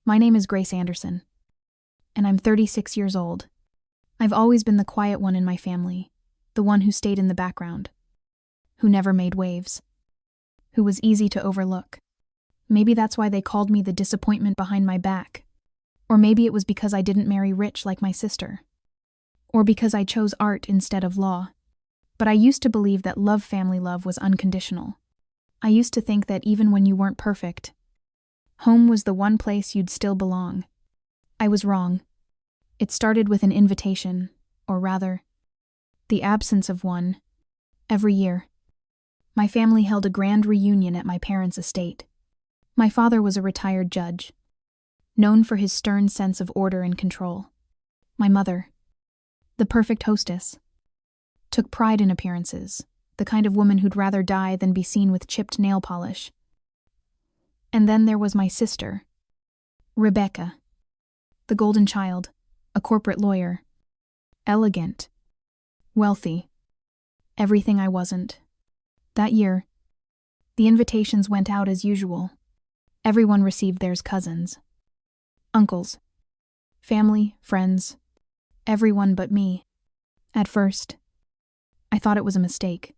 My name is Grace Anderson, and I'm 36 years old. I've always been the quiet one in my family, the one who stayed in the background, who never made waves, who was easy to overlook. Maybe that's why they called me the disappointment behind my back. Or maybe it was because I didn't marry rich like my sister. Or because I chose art instead of law. But I used to believe that family love was unconditional. I used to think that even when you weren't perfect, home was the one place you'd still belong. I was wrong. It started with an invitation, or rather, the absence of one, every year. My family held a grand reunion at my parents' estate. My father was a retired judge, known for his stern sense of order and control. My mother, the perfect hostess, took pride in appearances, the kind of woman who'd rather die than be seen with chipped nail polish. And then there was my sister, Rebecca, the golden child, a corporate lawyer, elegant, wealthy, everything I wasn't. That year, the invitations went out as usual. Everyone received theirs: cousins, uncles, family, friends, everyone but me. At first, I thought it was a mistake.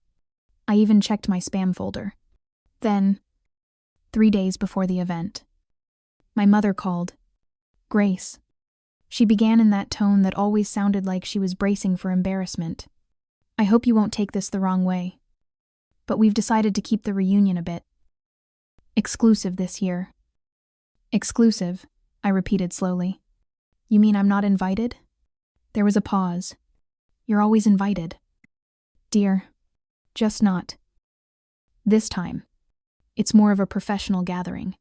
I even checked my spam folder. Then, 3 days before the event, my mother called. Grace. She began in that tone that always sounded like she was bracing for embarrassment. I hope you won't take this the wrong way, but we've decided to keep the reunion a bit exclusive this year. Exclusive, I repeated slowly. You mean I'm not invited? There was a pause. You're always invited. Dear, just not. This time, it's more of a professional gathering.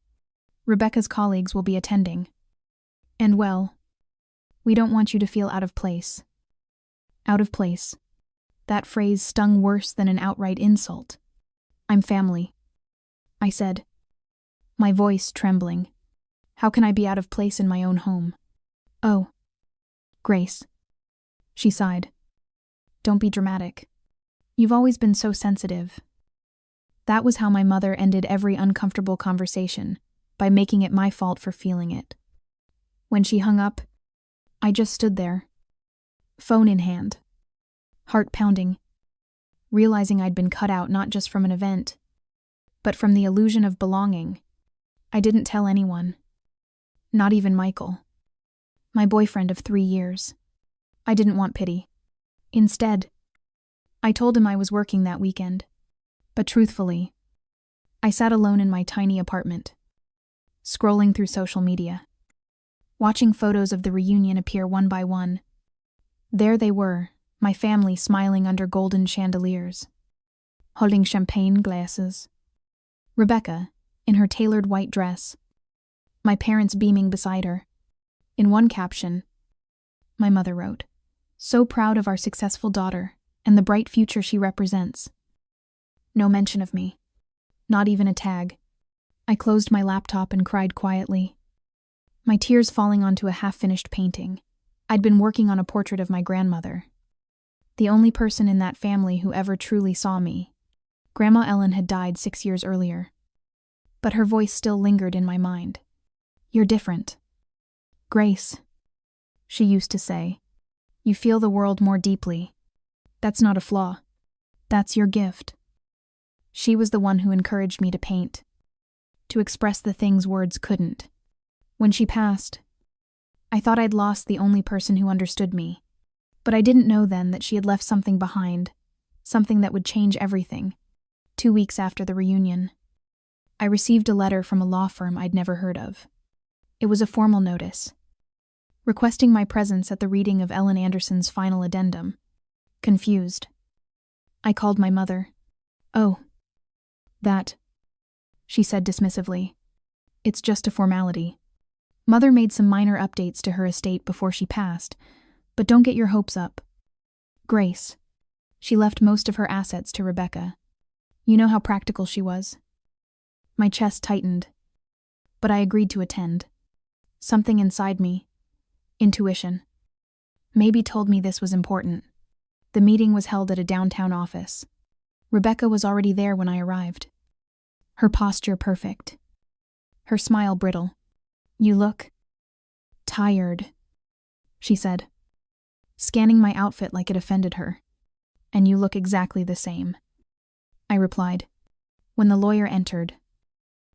Rebecca's colleagues will be attending. And well, we don't want you to feel out of place. Out of place. That phrase stung worse than an outright insult. I'm family, I said, my voice trembling. How can I be out of place in my own home? Oh, Grace. She sighed. Don't be dramatic. You've always been so sensitive. That was how my mother ended every uncomfortable conversation, by making it my fault for feeling it. When she hung up, I just stood there, phone in hand, heart pounding, realizing I'd been cut out not just from an event, but from the illusion of belonging. I didn't tell anyone, not even Michael, my boyfriend of 3 years. I didn't want pity. Instead, I told him I was working that weekend. But truthfully, I sat alone in my tiny apartment, scrolling through social media, watching photos of the reunion appear one by one. There they were, my family smiling under golden chandeliers, holding champagne glasses. Rebecca, in her tailored white dress, my parents beaming beside her. In one caption, my mother wrote, "So proud of our successful daughter and the bright future she represents." No mention of me. Not even a tag. I closed my laptop and cried quietly, my tears falling onto a half-finished painting. I'd been working on a portrait of my grandmother, the only person in that family who ever truly saw me. Grandma Ellen had died 6 years earlier, but her voice still lingered in my mind. You're different, Grace, she used to say. You feel the world more deeply. That's not a flaw. That's your gift. She was the one who encouraged me to paint, to express the things words couldn't. When she passed, I thought I'd lost the only person who understood me, but I didn't know then that she had left something behind, something that would change everything. 2 weeks after the reunion, I received a letter from a law firm I'd never heard of. It was a formal notice, requesting my presence at the reading of Ellen Anderson's final addendum. Confused, I called my mother. Oh, that, she said dismissively. It's just a formality. Mother made some minor updates to her estate before she passed, but don't get your hopes up. Grace, she left most of her assets to Rebecca. You know how practical she was. My chest tightened, but I agreed to attend. Something inside me, intuition, maybe told me this was important. The meeting was held at a downtown office. Rebecca was already there when I arrived. Her posture perfect, her smile brittle. You look, tired," she said, scanning my outfit like it offended her. "And you look exactly the same," I replied. When the lawyer entered,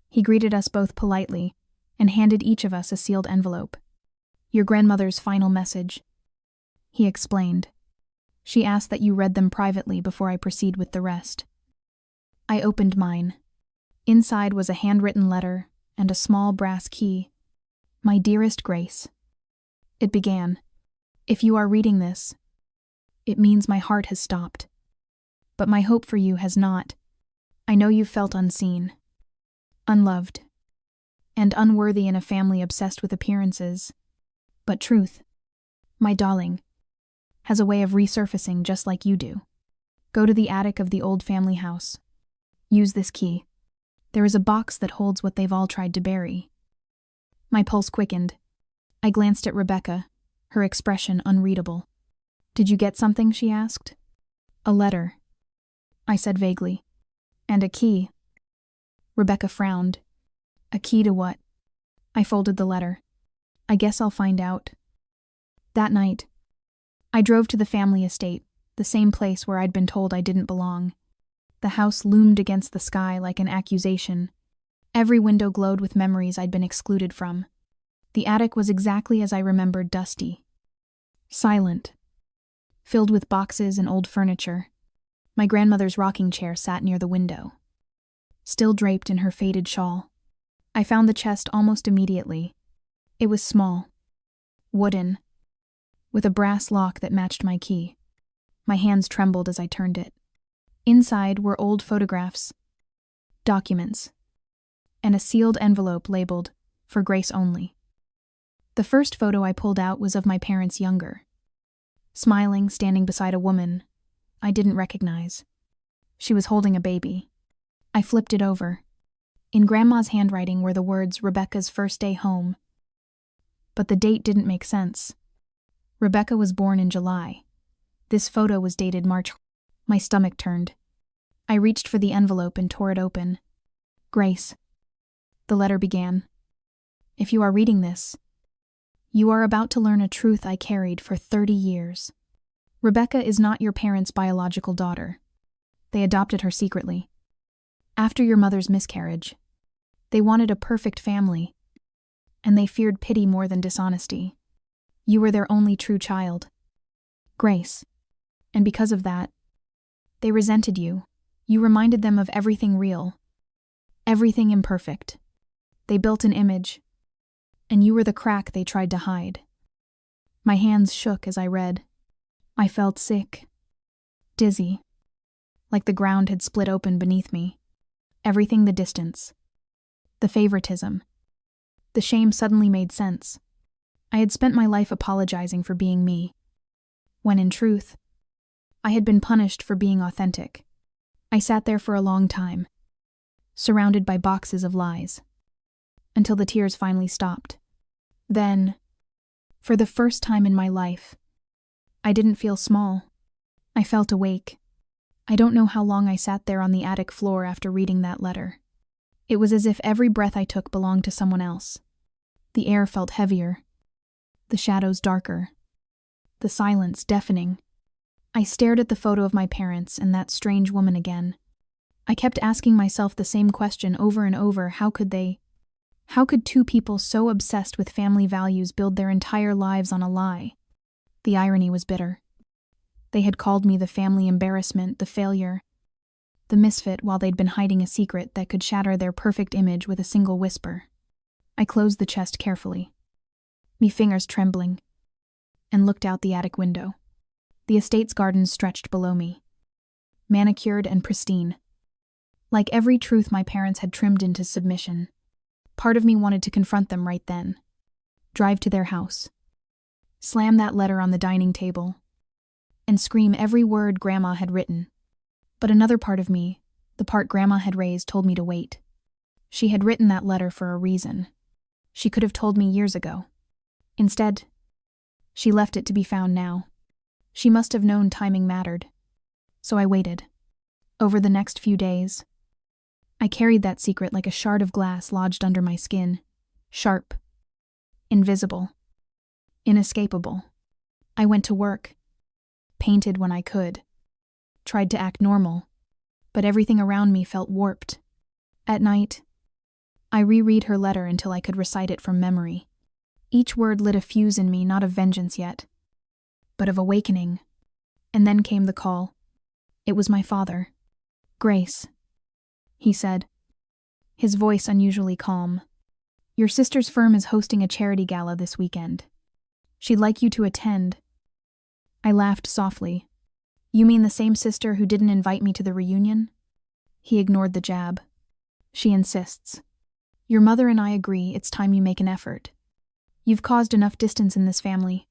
he greeted us both politely and handed each of us a sealed envelope. "Your grandmother's final message," he explained. "She asked that you read them privately before I proceed with the rest." I opened mine. Inside was a handwritten letter and a small brass key. "My dearest Grace," it began, "if you are reading this, it means my heart has stopped. But my hope for you has not. I know you've felt unseen, unloved, and unworthy in a family obsessed with appearances. But truth, my darling, has a way of resurfacing just like you do. Go to the attic of the old family house. Use this key. There is a box that holds what they've all tried to bury." My pulse quickened. I glanced at Rebecca, her expression unreadable. "Did you get something?" she asked. "A letter," I said vaguely. "And a key." Rebecca frowned. "A key to what?" I folded the letter. "I guess I'll find out." That night, I drove to the family estate, the same place where I'd been told I didn't belong. The house loomed against the sky like an accusation. Every window glowed with memories I'd been excluded from. The attic was exactly as I remembered, dusty, silent, filled with boxes and old furniture. My grandmother's rocking chair sat near the window, still draped in her faded shawl. I found the chest almost immediately. It was small, wooden, with a brass lock that matched my key. My hands trembled as I turned it. Inside were old photographs, documents, and a sealed envelope labeled, "For Grace only." The first photo I pulled out was of my parents younger, smiling, standing beside a woman I didn't recognize. She was holding a baby. I flipped it over. In Grandma's handwriting were the words "Rebecca's first day home." But the date didn't make sense. Rebecca was born in July. This photo was dated March. My stomach turned. I reached for the envelope and tore it open. "Grace," the letter began, "if you are reading this, you are about to learn a truth I carried for 30 years. Rebecca is not your parents' biological daughter. They adopted her secretly. After your mother's miscarriage, they wanted a perfect family, and they feared pity more than dishonesty. You were their only true child, Grace, and because of that, they resented you. You reminded them of everything real, everything imperfect. They built an image, and you were the crack they tried to hide." My hands shook as I read. I felt sick, dizzy, like the ground had split open beneath me. Everything, the distance, the favoritism, the shame suddenly made sense. I had spent my life apologizing for being me, when in truth, I had been punished for being authentic. I sat there for a long time, surrounded by boxes of lies, until the tears finally stopped. Then, for the first time in my life, I didn't feel small. I felt awake. I don't know how long I sat there on the attic floor after reading that letter. It was as if every breath I took belonged to someone else. The air felt heavier, the shadows darker, the silence deafening. I stared at the photo of my parents and that strange woman again. I kept asking myself the same question over and over. How could two people so obsessed with family values build their entire lives on a lie? The irony was bitter. They had called me the family embarrassment, the failure, the misfit, while they'd been hiding a secret that could shatter their perfect image with a single whisper. I closed the chest carefully, me fingers trembling, and looked out the attic window. The estate's gardens stretched below me, manicured and pristine. Like every truth my parents had trimmed into submission, part of me wanted to confront them right then, drive to their house, slam that letter on the dining table, and scream every word Grandma had written. But another part of me, the part Grandma had raised, told me to wait. She had written that letter for a reason. She could have told me years ago. Instead, she left it to be found now. She must have known timing mattered. So I waited. Over the next few days, I carried that secret like a shard of glass lodged under my skin, sharp, invisible. Inescapable. I went to work, painted when I could, tried to act normal, but everything around me felt warped. At night, I reread her letter until I could recite it from memory. Each word lit a fuse in me, not of vengeance yet, but of awakening. And then came the call. It was my father. "Grace," he said, his voice unusually calm. "Your sister's firm is hosting a charity gala this weekend. She'd like you to attend." I laughed softly. "You mean the same sister who didn't invite me to the reunion?" He ignored the jab. "She insists. Your mother and I agree it's time you make an effort. You've caused enough distance in this family."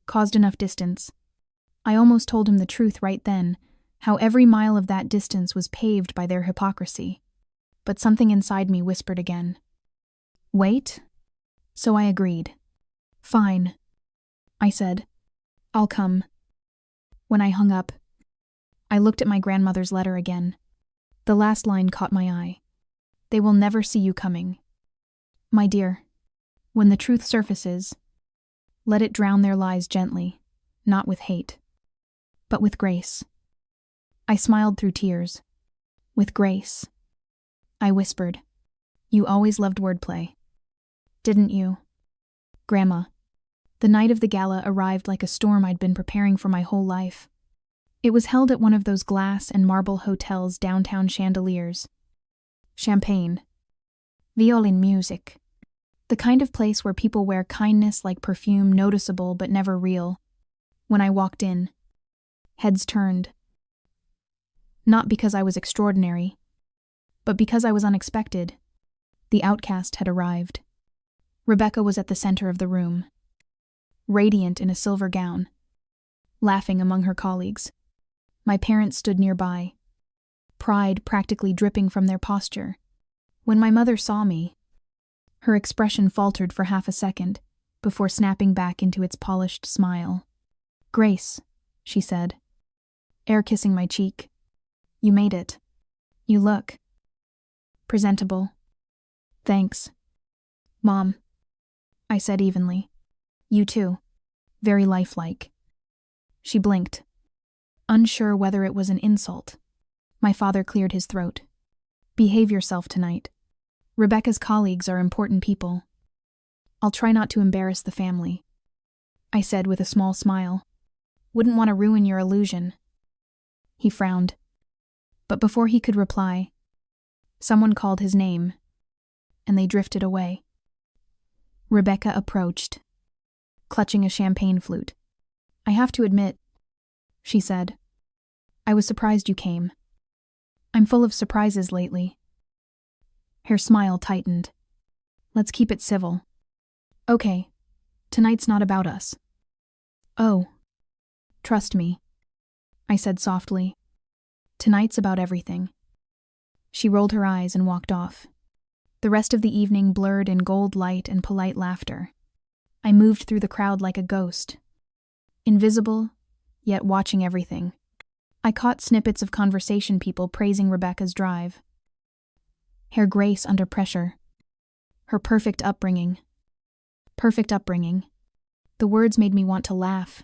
Caused enough distance. I almost told him the truth right then, how every mile of that distance was paved by their hypocrisy. But something inside me whispered again. "Wait?" So I agreed. "Fine," I said. "I'll come." When I hung up, I looked at my grandmother's letter again. The last line caught my eye. "They will never see you coming. My dear, when the truth surfaces, let it drown their lies gently, not with hate, but with grace." I smiled through tears. "With grace," I whispered. "You always loved wordplay, didn't you, Grandma?" The night of the gala arrived like a storm I'd been preparing for my whole life. It was held at one of those glass and marble hotels downtown Chandeliers. Champagne. Violin music. The kind of place where people wear kindness like perfume, noticeable but never real. When I walked in, heads turned. Not because I was extraordinary, but because I was unexpected. The outcast had arrived. Rebecca was at the center of the room, radiant in a silver gown, laughing among her colleagues. My parents stood nearby, pride practically dripping from their posture. When my mother saw me, her expression faltered for half a second before snapping back into its polished smile. "Grace," she said, air kissing my cheek. "You made it. You look presentable." "Thanks, Mom," I said evenly. "You too. Very lifelike." She blinked, unsure whether it was an insult. My father cleared his throat. "Behave yourself tonight. Rebecca's colleagues are important people. I'll try not to embarrass the family," I said with a small smile. "Wouldn't want to ruin your illusion." He frowned. But before he could reply, someone called his name, and they drifted away. Rebecca approached, clutching a champagne flute. "I have to admit," she said, "I was surprised you came. I'm full of surprises lately." Her smile tightened. "Let's keep it civil." "Okay, tonight's not about us." "Oh, trust me," I said softly. "Tonight's about everything." She rolled her eyes and walked off. The rest of the evening blurred in gold light and polite laughter. I moved through the crowd like a ghost, invisible, yet watching everything. I caught snippets of conversation, people praising Rebecca's drive, her grace under pressure, her perfect upbringing. Perfect upbringing. The words made me want to laugh,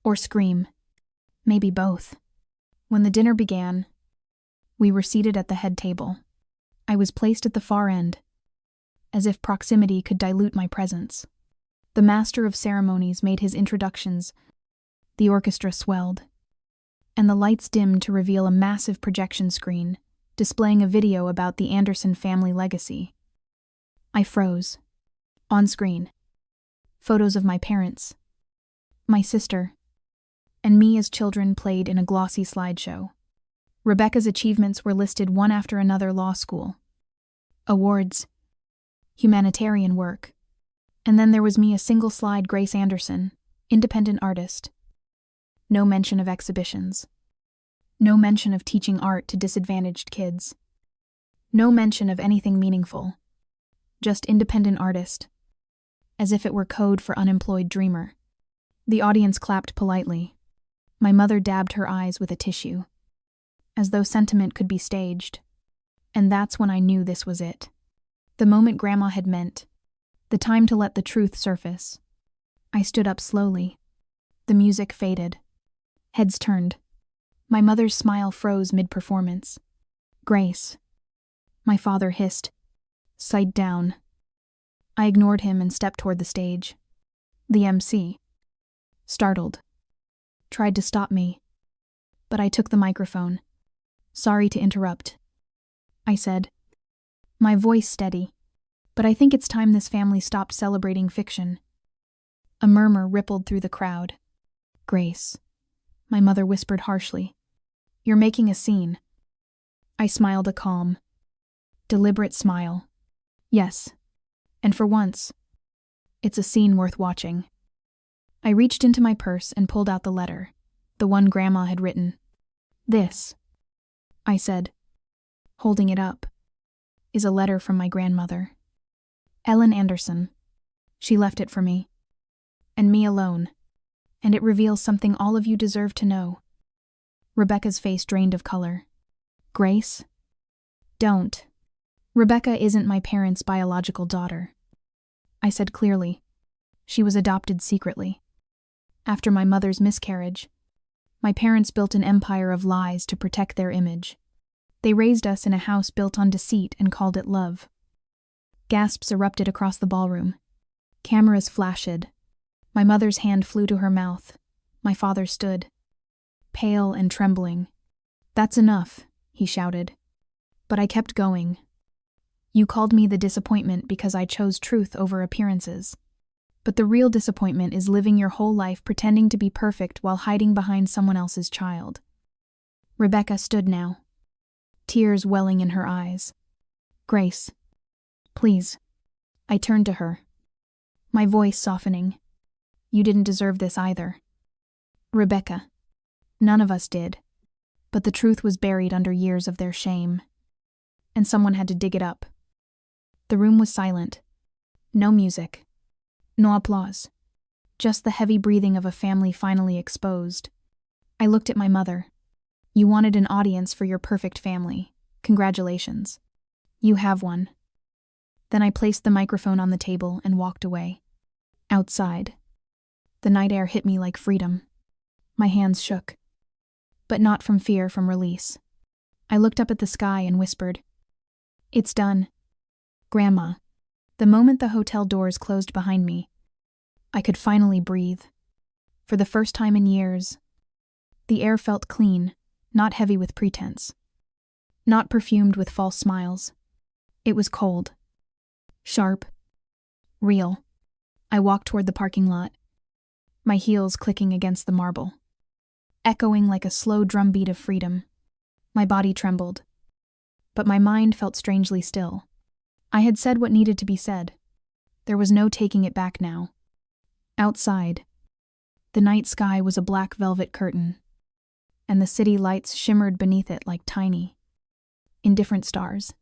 or scream, maybe both. When the dinner began, we were seated at the head table. I was placed at the far end, as if proximity could dilute my presence. The master of ceremonies made his introductions. The orchestra swelled, and the lights dimmed to reveal a massive projection screen displaying a video about the Anderson family legacy. I froze. On screen, photos of my parents, my sister, and me as children played in a glossy slideshow. Rebecca's achievements were listed one after another: law school, awards, humanitarian work. And then there was me, a single slide: Grace Anderson, independent artist. No mention of exhibitions. No mention of teaching art to disadvantaged kids. No mention of anything meaningful. Just independent artist, as if it were code for unemployed dreamer. The audience clapped politely. My mother dabbed her eyes with a tissue, as though sentiment could be staged. And that's when I knew this was it. The moment Grandma had meant. The time to let the truth surface. I stood up slowly. The music faded. Heads turned. My mother's smile froze mid-performance. "Grace." My father hissed. "Sight down." I ignored him and stepped toward the stage. The MC, startled, tried to stop me, but I took the microphone. "Sorry to interrupt," I said, my voice steady, "but I think it's time this family stopped celebrating fiction." A murmur rippled through the crowd. "Grace," my mother whispered harshly, "you're making a scene." I smiled a calm, deliberate smile. "Yes, and for once, it's a scene worth watching." I reached into my purse and pulled out the letter, the one Grandma had written. "This," I said, holding it up, "is a letter from my grandmother. Ellen Anderson. She left it for me. And me alone. And it reveals something all of you deserve to know." Rebecca's face drained of color. "Grace? Don't. Rebecca isn't my parents' biological daughter," I said clearly. "She was adopted secretly. After my mother's miscarriage, my parents built an empire of lies to protect their image. They raised us in a house built on deceit and called it love." Gasps erupted across the ballroom. Cameras flashed. My mother's hand flew to her mouth. My father stood, pale and trembling. "That's enough," he shouted. But I kept going. "You called me the disappointment because I chose truth over appearances. But the real disappointment is living your whole life pretending to be perfect while hiding behind someone else's child." Rebecca stood now, tears welling in her eyes. "Grace, please." I turned to her, my voice softening. "You didn't deserve this either. Rebecca, none of us did. But the truth was buried under years of their shame. And someone had to dig it up." The room was silent. No music. No applause. Just the heavy breathing of a family finally exposed. I looked at my mother. "You wanted an audience for your perfect family. Congratulations. You have one." Then I placed the microphone on the table and walked away. Outside, the night air hit me like freedom. My hands shook. But not from fear, from release. I looked up at the sky and whispered, "It's done. Grandma." The moment the hotel doors closed behind me, I could finally breathe. For the first time in years, the air felt clean, not heavy with pretense. Not perfumed with false smiles. It was cold. Sharp. Real. I walked toward the parking lot, my heels clicking against the marble, echoing like a slow drumbeat of freedom. My body trembled, but my mind felt strangely still. I had said what needed to be said. There was no taking it back now. Outside, the night sky was a black velvet curtain, and the city lights shimmered beneath it like tiny, indifferent stars.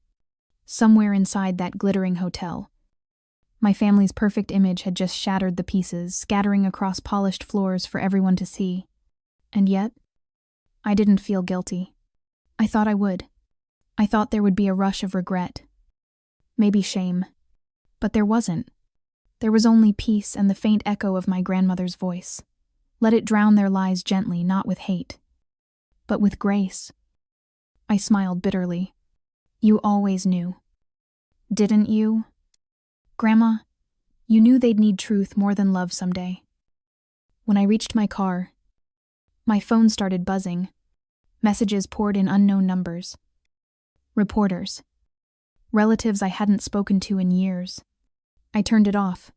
Somewhere inside that glittering hotel, my family's perfect image had just shattered the pieces, scattering across polished floors for everyone to see. And yet, I didn't feel guilty. I thought I would. I thought there would be a rush of regret. Maybe shame. But there wasn't. There was only peace and the faint echo of my grandmother's voice. Let it drown their lies gently, not with hate, but with grace. I smiled bitterly. "You always knew. Didn't you? Grandma, you knew they'd need truth more than love someday." When I reached my car, my phone started buzzing. Messages poured in unknown numbers. Reporters. Relatives I hadn't spoken to in years. I turned it off.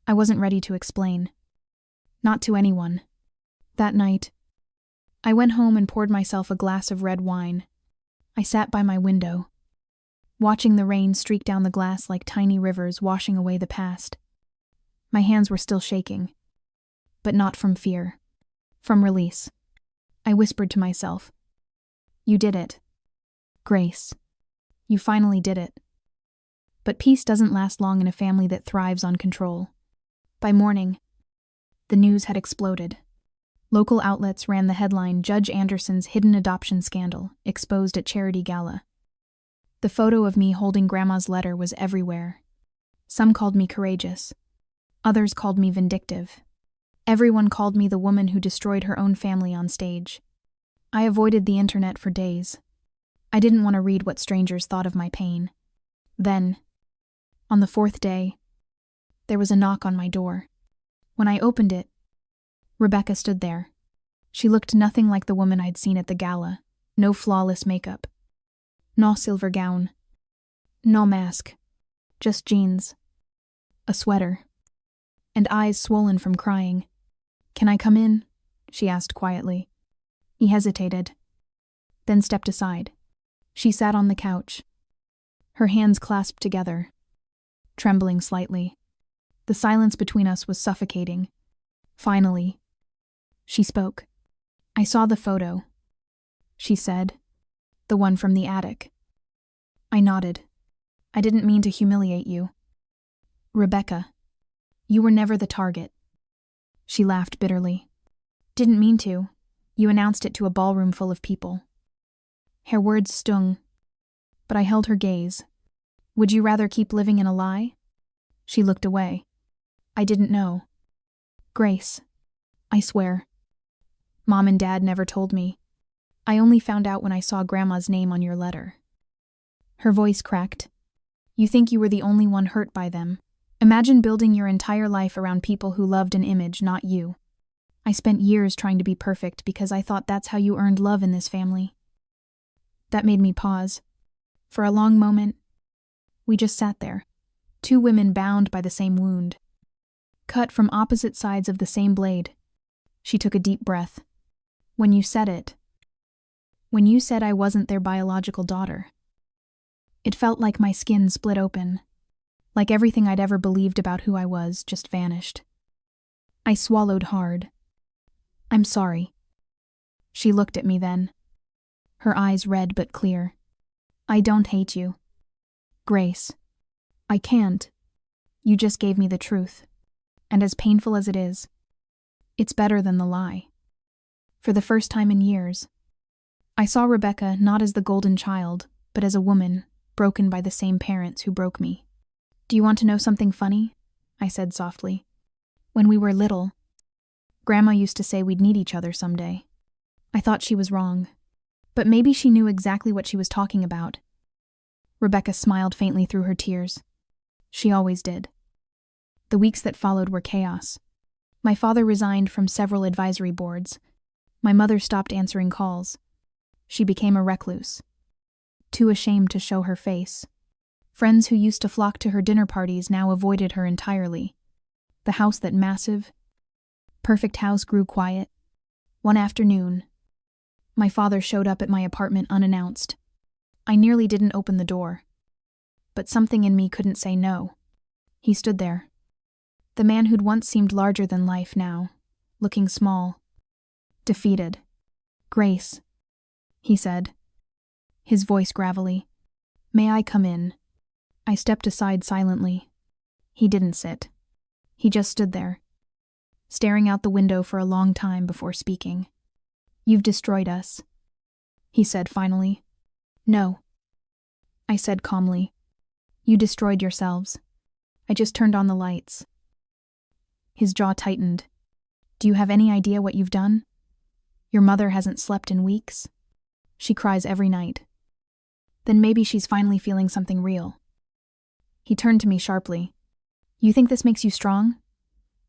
I wasn't ready to explain. Not to anyone. That night, I went home and poured myself a glass of red wine. I sat by my window, watching the rain streak down the glass like tiny rivers washing away the past. My hands were still shaking, but not from fear, from release. I whispered to myself, "You did it. Grace. You finally did it." But peace doesn't last long in a family that thrives on control. By morning, the news had exploded. Local outlets ran the headline, "Judge Anderson's Hidden Adoption Scandal, Exposed at Charity Gala." The photo of me holding Grandma's letter was everywhere. Some called me courageous. Others called me vindictive. Everyone called me the woman who destroyed her own family on stage. I avoided the internet for days. I didn't want to read what strangers thought of my pain. Then, on the fourth day, there was a knock on my door. When I opened it, Rebecca stood there. She looked nothing like the woman I'd seen at the gala. No flawless makeup. No silver gown. No mask. Just jeans. A sweater. And eyes swollen from crying. "Can I come in?" she asked quietly. He hesitated, then stepped aside. She sat on the couch, her hands clasped together, trembling slightly. The silence between us was suffocating. Finally, she spoke. "I saw the photo," she said. "The one from the attic." I nodded. "I didn't mean to humiliate you. Rebecca, you were never the target." She laughed bitterly. "Didn't mean to. You announced it to a ballroom full of people." Her words stung, but I held her gaze. "Would you rather keep living in a lie?" She looked away. "I didn't know. Grace, I swear. Mom and Dad never told me. I only found out when I saw Grandma's name on your letter." Her voice cracked. "You think you were the only one hurt by them. Imagine building your entire life around people who loved an image, not you. I spent years trying to be perfect because I thought that's how you earned love in this family." That made me pause. For a long moment, we just sat there, two women bound by the same wound, cut from opposite sides of the same blade. She took a deep breath. When you said I wasn't their biological daughter, it felt like my skin split open, like everything I'd ever believed about who I was just vanished. I swallowed hard. "I'm sorry." She looked at me then, her eyes red but clear. "I don't hate you, Grace. I can't. You just gave me the truth. And as painful as it is, it's better than the lie." For the first time in years, I saw Rebecca not as the golden child, but as a woman broken by the same parents who broke me. "Do you want to know something funny?" I said softly. "When we were little, Grandma used to say we'd need each other someday. I thought she was wrong, but maybe she knew exactly what she was talking about." Rebecca smiled faintly through her tears. She always did. The weeks that followed were chaos. My father resigned from several advisory boards. My mother stopped answering calls. She became a recluse, too ashamed to show her face. Friends who used to flock to her dinner parties now avoided her entirely. The house, that massive, perfect house, grew quiet. One afternoon, my father showed up at my apartment unannounced. I nearly didn't open the door, but something in me couldn't say no. He stood there, the man who'd once seemed larger than life now, looking small, defeated. "Grace," he said, his voice gravelly. "May I come in?" I stepped aside silently. He didn't sit. He just stood there, staring out the window for a long time before speaking. "You've destroyed us," he said finally. "No," I said calmly. "You destroyed yourselves. I just turned on the lights." His jaw tightened. "Do you have any idea what you've done? Your mother hasn't slept in weeks. She cries every night. Then maybe she's finally feeling something real." He turned to me sharply. "You think this makes you strong?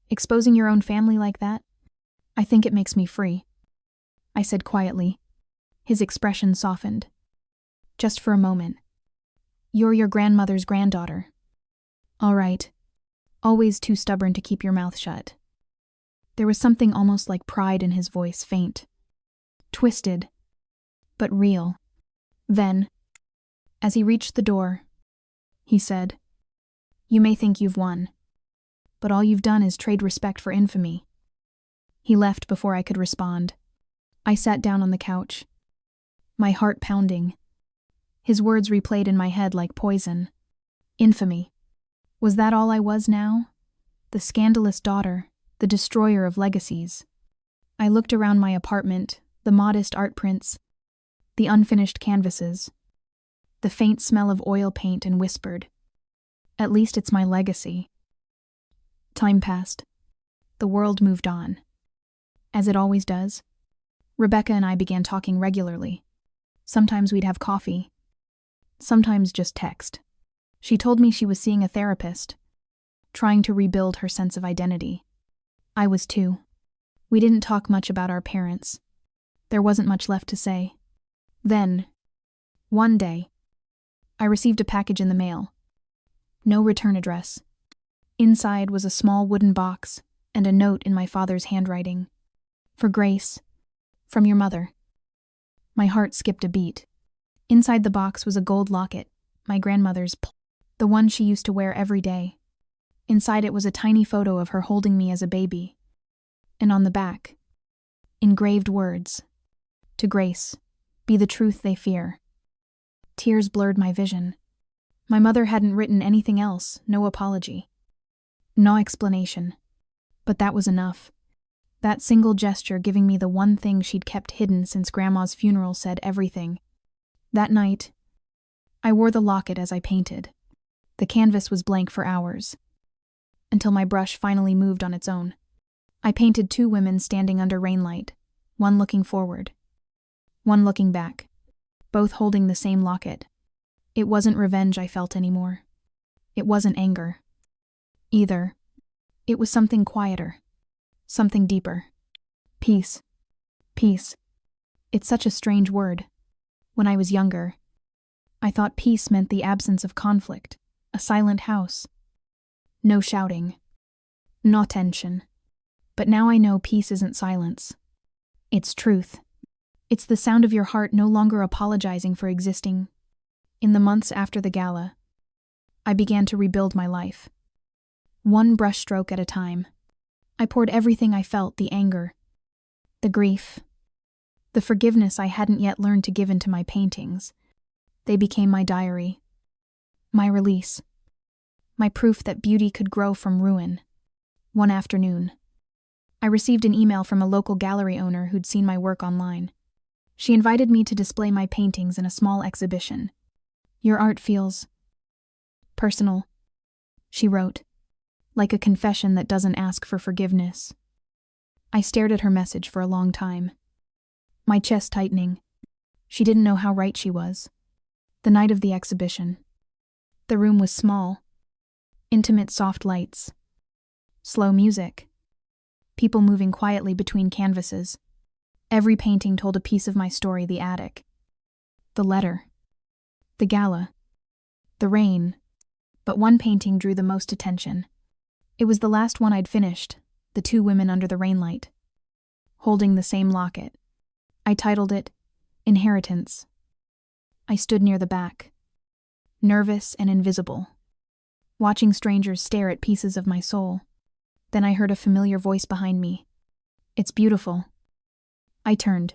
Exposing your own family like that?" "I think it makes me free," I said quietly. His expression softened. "Just for a moment. You're your grandmother's granddaughter. All right. Always too stubborn to keep your mouth shut." There was something almost like pride in his voice, faint, twisted, but real. Then, as he reached the door, he said, "You may think you've won, but all you've done is trade respect for infamy." He left before I could respond. I sat down on the couch, my heart pounding. His words replayed in my head like poison. Infamy. Was that all I was now? The scandalous daughter, the destroyer of legacies. I looked around my apartment, the modest art prints, the unfinished canvases, the faint smell of oil paint, and whispered, "At least it's my legacy." Time passed. The world moved on. As it always does. Rebecca and I began talking regularly. Sometimes we'd have coffee. Sometimes just text. She told me she was seeing a therapist, trying to rebuild her sense of identity. I was too. We didn't talk much about our parents. There wasn't much left to say. Then, one day, I received a package in the mail. No return address. Inside was a small wooden box and a note in my father's handwriting. For Grace, from your mother. My heart skipped a beat. Inside the box was a gold locket, my grandmother's, the one she used to wear every day. Inside it was a tiny photo of her holding me as a baby. And on the back, engraved words, to Grace, be the truth they fear. Tears blurred my vision. My mother hadn't written anything else, no apology. No explanation. But that was enough. That single gesture giving me the one thing she'd kept hidden since Grandma's funeral said everything. That night, I wore the locket as I painted. The canvas was blank for hours, until my brush finally moved on its own. I painted 2 women standing under rainlight, one looking forward, one looking back, both holding the same locket. It wasn't revenge I felt anymore. It wasn't anger. Either. It was something quieter. Something deeper. Peace. Peace. It's such a strange word. When I was younger, I thought peace meant the absence of conflict, a silent house. No shouting. No tension. But now I know peace isn't silence. It's truth. It's the sound of your heart no longer apologizing for existing. In the months after the gala, I began to rebuild my life. One brushstroke at a time. I poured everything I felt, the anger, the grief, the forgiveness I hadn't yet learned to give into my paintings. They became my diary, my release, my proof that beauty could grow from ruin. One afternoon, I received an email from a local gallery owner who'd seen my work online. She invited me to display my paintings in a small exhibition. Your art feels personal, she wrote, like a confession that doesn't ask for forgiveness. I stared at her message for a long time, my chest tightening. She didn't know how right she was. The night of the exhibition. The room was small. Intimate soft lights. Slow music. People moving quietly between canvases. Every painting told a piece of my story, the attic. The letter. The gala. The rain. But one painting drew the most attention. It was the last one I'd finished, the 2 women under the rainlight, holding the same locket. I titled it, Inheritance. I stood near the back, nervous and invisible, watching strangers stare at pieces of my soul. Then I heard a familiar voice behind me. It's beautiful. I turned.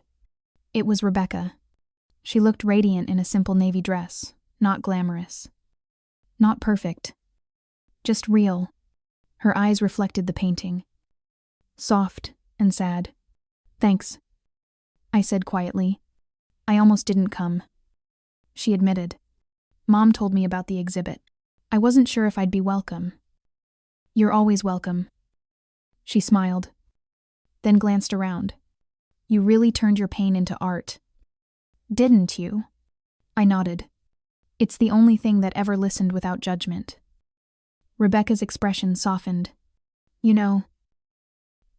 It was Rebecca. She looked radiant in a simple navy dress, not glamorous. Not perfect. Just real. Her eyes reflected the painting. Soft and sad. Thanks, I said quietly. I almost didn't come. She admitted. Mom told me about the exhibit. I wasn't sure if I'd be welcome. You're always welcome. She smiled, then glanced around. You really turned your pain into art. Didn't you? I nodded. It's the only thing that ever listened without judgment. Rebecca's expression softened. You know,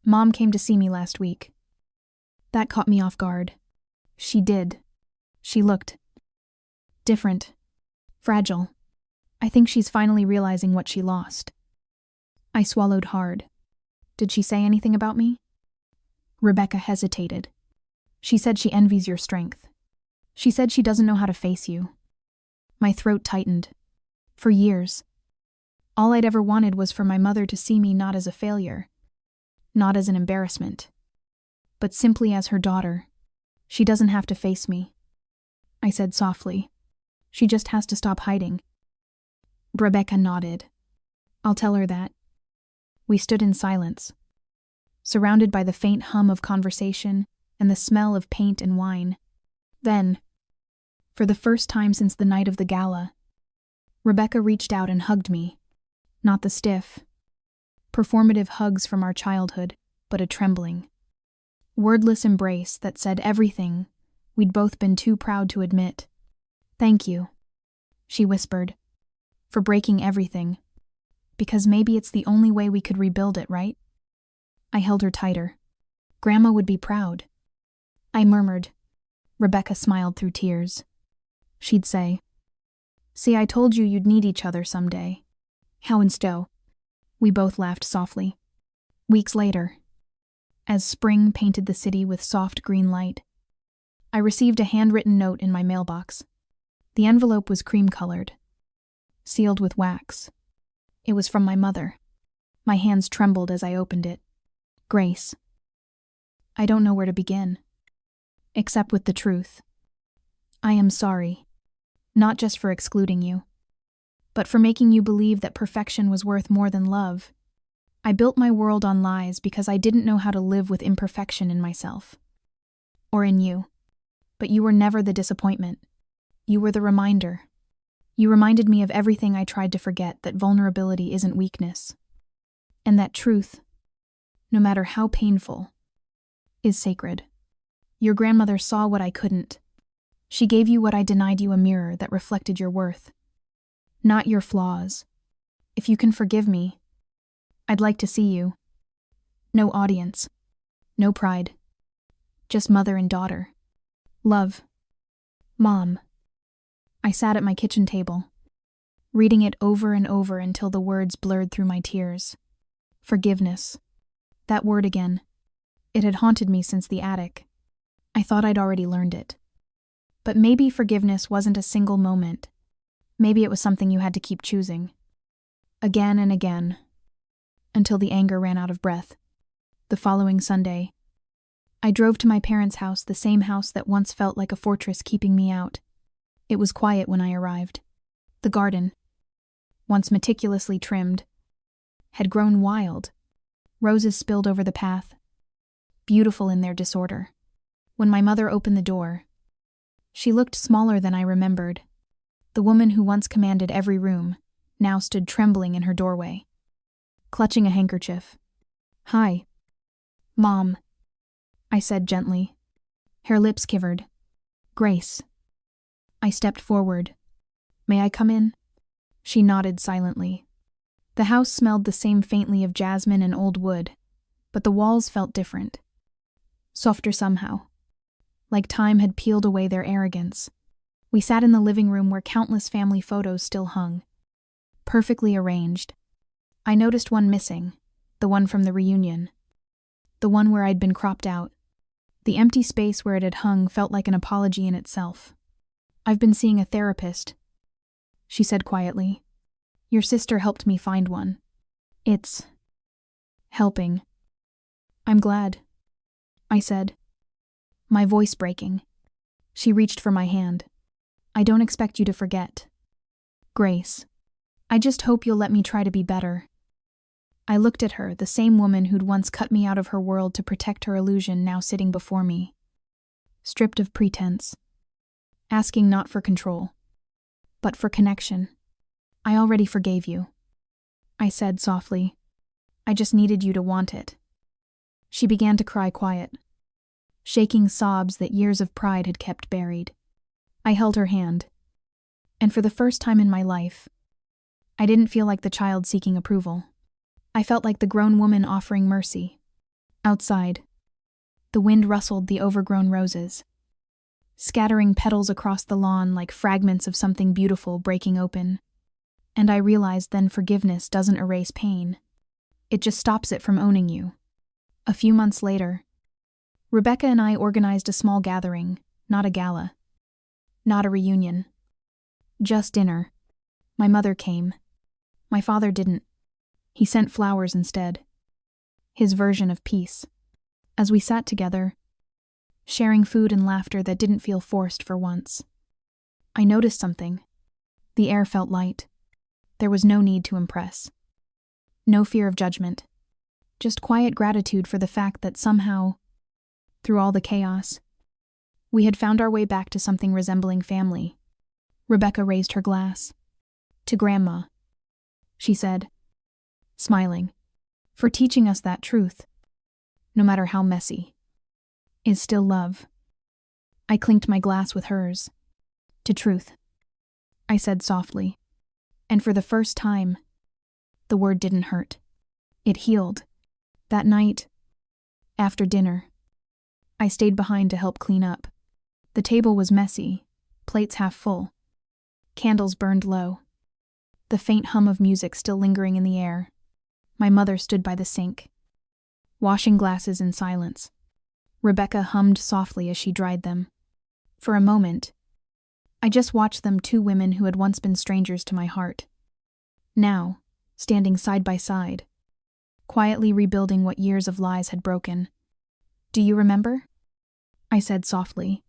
Mom came to see me last week. That caught me off guard. She did. She looked different. Fragile. I think she's finally realizing what she lost. I swallowed hard. Did she say anything about me? Rebecca hesitated. She said she envies your strength. She said she doesn't know how to face you. My throat tightened. For years, all I'd ever wanted was for my mother to see me not as a failure, not as an embarrassment, but simply as her daughter. She doesn't have to face me, I said softly. She just has to stop hiding. Rebecca nodded. I'll tell her that. We stood in silence, surrounded by the faint hum of conversation and the smell of paint and wine. Then, for the first time since the night of the gala, Rebecca reached out and hugged me. Not the stiff, performative hugs from our childhood, but a trembling, wordless embrace that said everything we'd both been too proud to admit. "Thank you," she whispered, "for breaking everything. Because maybe it's the only way we could rebuild it, right?" I held her tighter. "Grandma would be proud," I murmured. Rebecca smiled through tears. She'd say, "See, I told you you'd need each other someday." "How and Stowe?" We both laughed softly. Weeks later, as spring painted the city with soft green light, I received a handwritten note in my mailbox. The envelope was cream-colored, sealed with wax. It was from my mother. My hands trembled as I opened it. "Grace, I don't know where to begin, except with the truth. I am sorry, not just for excluding you, but for making you believe that perfection was worth more than love. I built my world on lies because I didn't know how to live with imperfection in myself. Or in you. But you were never the disappointment. You were the reminder. You reminded me of everything I tried to forget, that vulnerability isn't weakness. And that truth, no matter how painful, is sacred. Your grandmother saw what I couldn't. She gave you what I denied you, a mirror that reflected your worth, not your flaws. If you can forgive me, I'd like to see you. No audience, no pride, just mother and daughter. Love. Mom." I sat at my kitchen table, reading it over and over until the words blurred through my tears. Forgiveness. That word again. It had haunted me since the attic. I thought I'd already learned it. But maybe forgiveness wasn't a single moment. Maybe it was something you had to keep choosing. Again and again, until the anger ran out of breath. The following Sunday, I drove to my parents' house, the same house that once felt like a fortress keeping me out. It was quiet when I arrived. The garden, once meticulously trimmed, had grown wild. Roses spilled over the path, beautiful in their disorder. When my mother opened the door, she looked smaller than I remembered. The woman who once commanded every room now stood trembling in her doorway, clutching a handkerchief. "Hi, Mom," I said gently. Her lips quivered. "Grace." I stepped forward. "May I come in?" She nodded silently. The house smelled the same faintly of jasmine and old wood, but the walls felt different. Softer somehow, like time had peeled away their arrogance. We sat in the living room where countless family photos still hung, perfectly arranged. I noticed one missing, the one from the reunion. The one where I'd been cropped out. The empty space where it had hung felt like an apology in itself. "I've been seeing a therapist," she said quietly. "Your sister helped me find one. It's helping." "I'm glad," I said, my voice breaking. She reached for my hand. "I don't expect you to forget, Grace. I just hope you'll let me try to be better." I looked at her, the same woman who'd once cut me out of her world to protect her illusion, now sitting before me, stripped of pretense, asking not for control, but for connection. "I already forgave you," I said softly. "I just needed you to want it." She began to cry quiet, shaking sobs that years of pride had kept buried. I held her hand, and for the first time in my life, I didn't feel like the child seeking approval. I felt like the grown woman offering mercy. Outside, the wind rustled the overgrown roses, scattering petals across the lawn like fragments of something beautiful breaking open. And I realized then forgiveness doesn't erase pain. It just stops it from owning you. A few months later, Rebecca and I organized a small gathering, not a gala, not a reunion, just dinner. My mother came. My father didn't. He sent flowers instead. His version of peace. As we sat together, sharing food and laughter that didn't feel forced for once, I noticed something. The air felt light. There was no need to impress. No fear of judgment. Just quiet gratitude for the fact that somehow, through all the chaos, we had found our way back to something resembling family. Rebecca raised her glass. "To Grandma," she said, smiling. for teaching us that truth, no matter how messy, is still love. I clinked my glass with hers. To truth, I said softly, and for the first time, the word didn't hurt. It healed. That night, after dinner, I stayed behind to help clean up. The table was messy, plates half full, candles burned low, the faint hum of music still lingering in the air. My mother stood by the sink, washing glasses in silence. Rebecca hummed softly as she dried them. For a moment, I just watched them, two women who had once been strangers to my heart. Now, standing side by side, quietly rebuilding what years of lies had broken. Do you remember? I said softly.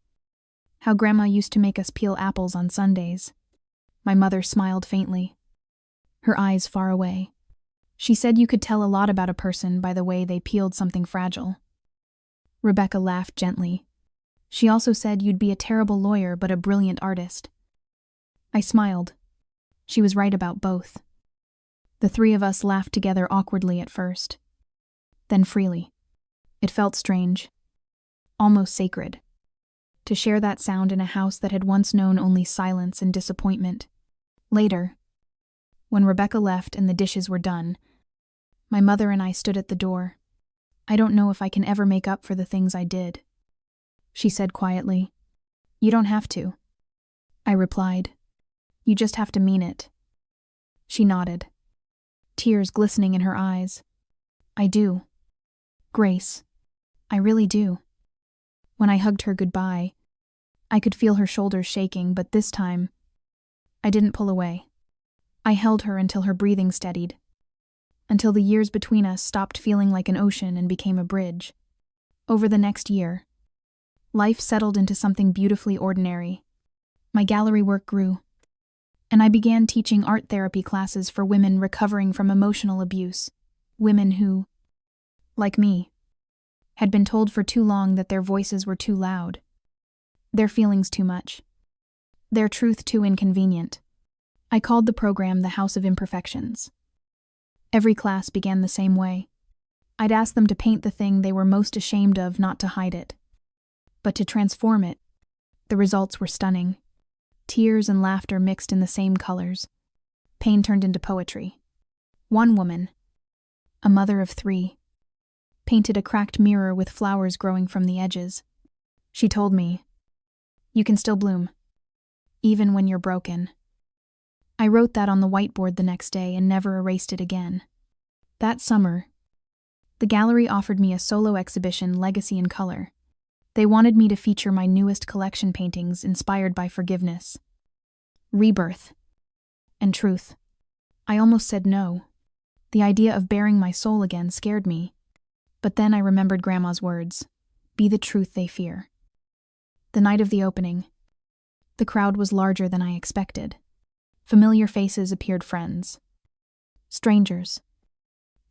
How Grandma used to make us peel apples on Sundays. My mother smiled faintly, her eyes far away. She said you could tell a lot about a person by the way they peeled something fragile. Rebecca laughed gently. She also said you'd be a terrible lawyer but a brilliant artist. I smiled. She was right about both. The three of us laughed together awkwardly at first, then freely. It felt strange, almost sacred, to share that sound in a house that had once known only silence and disappointment. Later, when Rebecca left and the dishes were done, my mother and I stood at the door. I don't know if I can ever make up for the things I did, she said quietly. You don't have to, I replied. You just have to mean it. She nodded, tears glistening in her eyes. I do, Grace. I really do. When I hugged her goodbye, I could feel her shoulders shaking, but this time, I didn't pull away. I held her until her breathing steadied, until the years between us stopped feeling like an ocean and became a bridge. Over the next year, life settled into something beautifully ordinary. My gallery work grew, and I began teaching art therapy classes for women recovering from emotional abuse, women who, like me, had been told for too long that their voices were too loud, their feelings too much, their truth too inconvenient. I called the program the House of Imperfections. Every class began the same way. I'd ask them to paint the thing they were most ashamed of, not to hide it, but to transform it. The results were stunning. Tears and laughter mixed in the same colors. Pain turned into poetry. One woman, a mother of 3, painted a cracked mirror with flowers growing from the edges. She told me, "You can still bloom, even when you're broken." I wrote that on the whiteboard the next day and never erased it again. That summer, the gallery offered me a solo exhibition, Legacy in Color. They wanted me to feature my newest collection paintings inspired by forgiveness, rebirth, and truth. I almost said no. The idea of baring my soul again scared me. But then I remembered Grandma's words, "Be the truth they fear." The night of the opening, the crowd was larger than I expected. Familiar faces appeared, friends, strangers,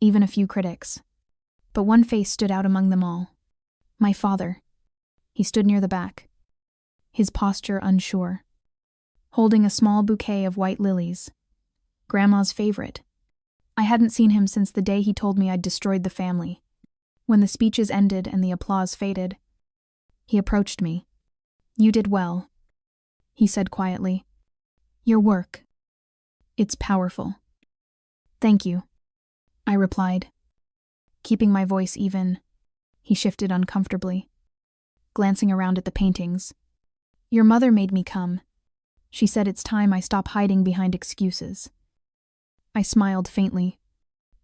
even a few critics. But one face stood out among them all. My father. He stood near the back, his posture unsure, holding a small bouquet of white lilies, Grandma's favorite. I hadn't seen him since the day he told me I'd destroyed the family. When the speeches ended and the applause faded, he approached me. "You did well," he said quietly. "Your work, it's powerful." "Thank you," I replied. Keeping my voice even, he shifted uncomfortably, glancing around at the paintings. "Your mother made me come. She said it's time I stop hiding behind excuses." I smiled faintly.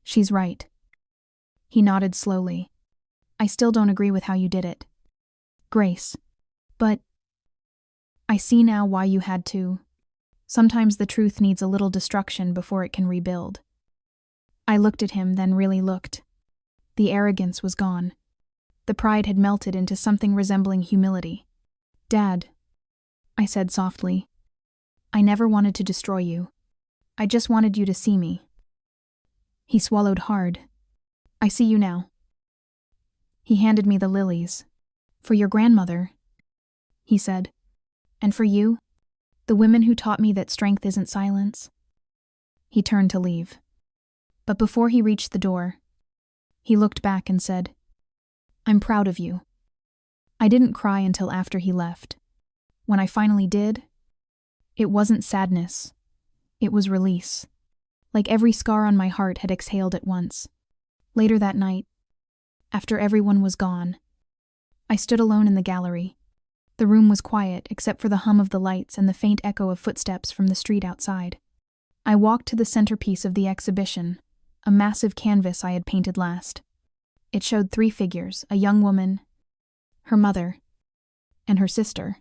"She's right." He nodded slowly. "I still don't agree with how you did it, Grace. But I see now why you had to. Sometimes the truth needs a little destruction before it can rebuild." I looked at him, then really looked. The arrogance was gone. The pride had melted into something resembling humility. "Dad," I said softly, "I never wanted to destroy you. I just wanted you to see me." He swallowed hard. "I see you now." He handed me the lilies. "For your grandmother," he said. "And for you, the women who taught me that strength isn't silence." He turned to leave. But before he reached the door, He looked back and said, "I'm proud of you." I didn't cry until after he left. When I finally did, it wasn't sadness. It was release. Like every scar on my heart had exhaled at once. Later that night, after everyone was gone, I stood alone in the gallery. The room was quiet except for the hum of the lights and the faint echo of footsteps from the street outside. I walked to the centerpiece of the exhibition, a massive canvas I had painted last. It showed 3 figures, a young woman, her mother, and her sister,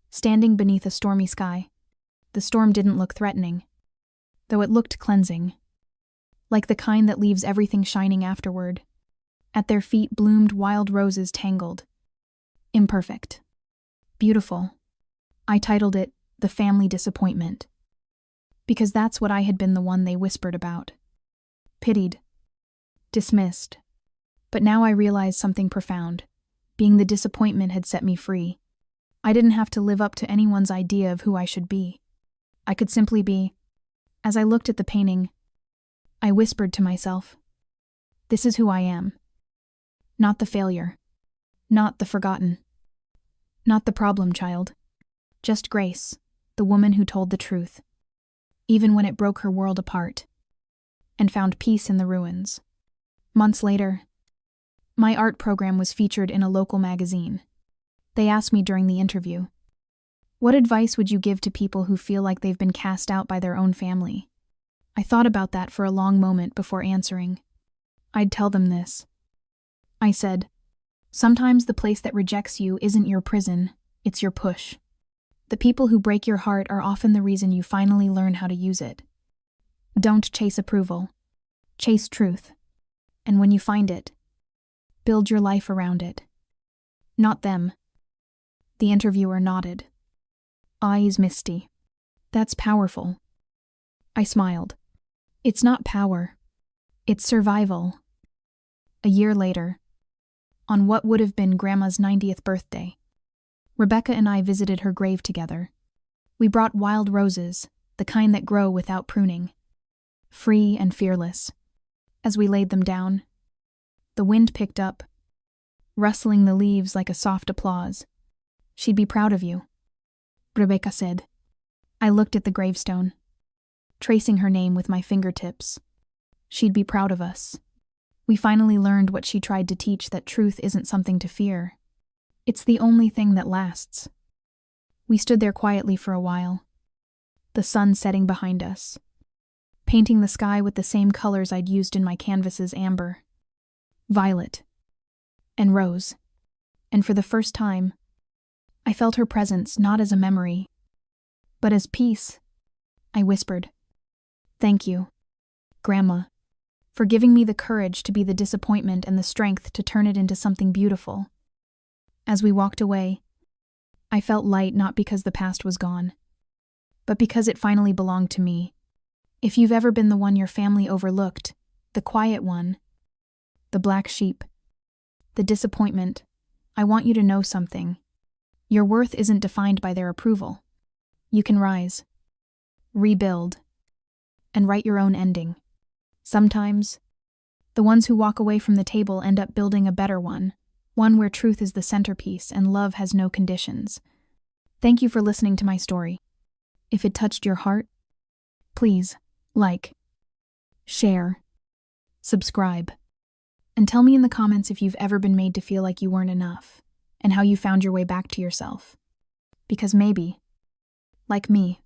standing beneath a stormy sky. The storm didn't look threatening, though it looked cleansing, like the kind that leaves everything shining afterward. At their feet bloomed wild roses tangled. Imperfect. Beautiful. I titled it, "The Family Disappointment," because that's what I had been the one they whispered about. Pitied. Dismissed. But now I realized something profound. Being the disappointment had set me free. I didn't have to live up to anyone's idea of who I should be. I could simply be. As I looked at the painting, I whispered to myself, "This is who I am. Not the failure. Not the forgotten. Not the problem child. Just Grace, the woman who told the truth, even when it broke her world apart, and found peace in the ruins." Months later, my art program was featured in a local magazine. They asked me during the interview, "What advice would you give to people who feel like they've been cast out by their own family?" I thought about that for a long moment before answering. I'd tell them this. I said, "Sometimes the place that rejects you isn't your prison, it's your push. The people who break your heart are often the reason you finally learn how to use it. Don't chase approval. Chase truth. And when you find it, build your life around it. Not them." The interviewer nodded, eyes misty. "That's powerful." I smiled. "It's not power. It's survival." A year later, on what would have been Grandma's 90th birthday, Rebecca and I visited her grave together. We brought wild roses, the kind that grow without pruning, free and fearless. As we laid them down, the wind picked up, rustling the leaves like a soft applause. "She'd be proud of you," Rebecca said. I looked at the gravestone, tracing her name with my fingertips. She'd be proud of us. We finally learned what she tried to teach, that truth isn't something to fear. It's the only thing that lasts. We stood there quietly for a while, the sun setting behind us, painting the sky with the same colors I'd used in my canvases: amber, violet, and rose. And for the first time, I felt her presence not as a memory, but as peace. I whispered, "Thank you, Grandma, for giving me the courage to be the disappointment and the strength to turn it into something beautiful." As we walked away, I felt light, not because the past was gone, but because it finally belonged to me. If you've ever been the one your family overlooked, the quiet one, the black sheep, the disappointment, I want you to know something. Your worth isn't defined by their approval. You can rise, rebuild, and write your own ending. Sometimes, the ones who walk away from the table end up building a better one where truth is the centerpiece and love has no conditions. Thank you for listening to my story. If it touched your heart, please like, share, subscribe, and tell me in the comments if you've ever been made to feel like you weren't enough and how you found your way back to yourself. Because maybe, like me,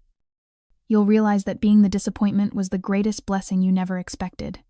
you'll realize that being the disappointment was the greatest blessing you never expected.